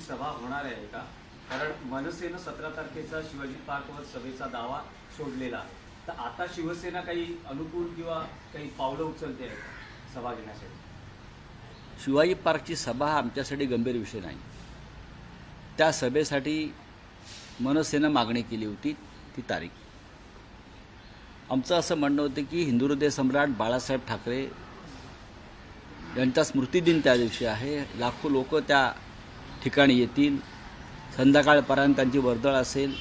सभा होणार आहे का? कारण मनसेनं 17 तारखेचा शिवाजी पार्कवर सभेचा दावा सोडलेला आहे. तर आता शिवसेना काही अनुकूल किंवा काही पावलं उचलते आहे का सभा घेण्यासाठी? शिवाजी पार्कची सभा हा आमच्यासाठी गंभीर विषय नाही. त्या सभेसाठी मनसेनं मागणी केली होती ती तारीख. आमचं असं म्हणणं होतं की हिंदुहृदय सम्राट बाळासाहेब ठाकरे यांचा स्मृतिदिन त्या दिवशी आहे. लाखो लोक त्या ठिकाणी येतील. संध्याकाळपर्यंत त्यांची वर्दळ असेल.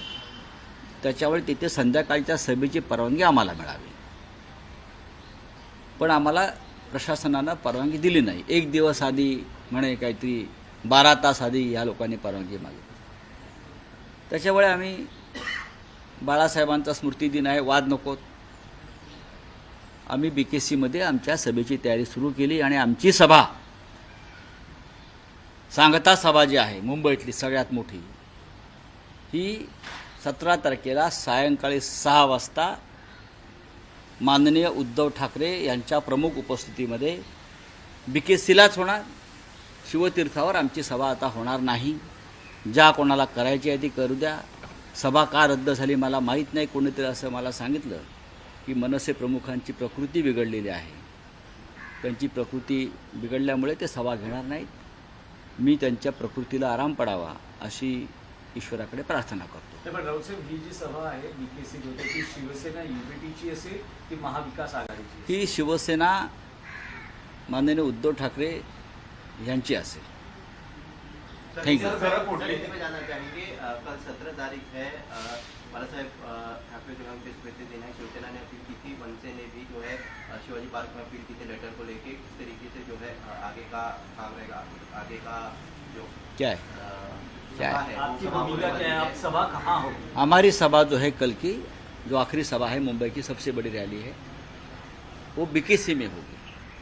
त्याच्यामुळे तिथे संध्याकाळच्या सभेची परवानगी आम्हाला मिळावी. पण आम्हाला प्रशासनानं परवानगी दिली नाही. एक दिवस आधी म्हणे काहीतरी 12 तास आधी या लोकांनी परवानगी मागितली. त्याच्यामुळे आम्ही बाळासाहेबांचा स्मृतिदिन आहे, वाद नकोत. आम्ही BKCमध्ये आमच्या सभेची तयारी सुरू केली आणि आमची सभा सांगता सभा जी आहे मुंबईतली सगळ्यात मोठी, ही 17 तारखेला सायंकाळी 6 वाजता माननीय उद्धव ठाकरे यांच्या प्रमुख उपस्थितीमध्ये BKCलाच होणार. शिवतीर्थावर आमची सभा आता होणार नाही. ज्या कोणाला करायची आहे ती करू द्या. सभा का रद्द झाली मला माहीत नाही. कोणीतरी असं मला सांगितलं की मनसे प्रमुखांची प्रकृती बिघडलेली आहे. त्यांची प्रकृती बिघडल्यामुळे ते सभा घेणार नाहीत. मी त्यांच्या प्रकृतीला आराम पडावा अशी ईश्वराकडे प्रार्थना करतो. पण राऊतसाहेब, ही जी सभा आहे BKC होते ती शिवसेना युनिटीची असेल की महाविकास आघाडीची? ही शिवसेना माननीय उद्धव ठाकरे यांची असेल. Thank you. जानना चाहेंगे कल 17 तारीख है, बाला साहेब ठाकरे जो है उनके स्मृति दिन है. शिवसेना ने अपील की थी, मनसे ने भी जो है शिवाजी पार्क में अपील की थी लेटर को लेके. किस तरीके से जो है आगे का काम रहेगा, आगे का जो क्या है क्या है आपकी भूमिका क्या है? आप सभा कहाँ हो? हमारी सभा जो है कल की जो आखिरी सभा है, मुंबई की सबसे बड़ी रैली है, वो BKC में होगी.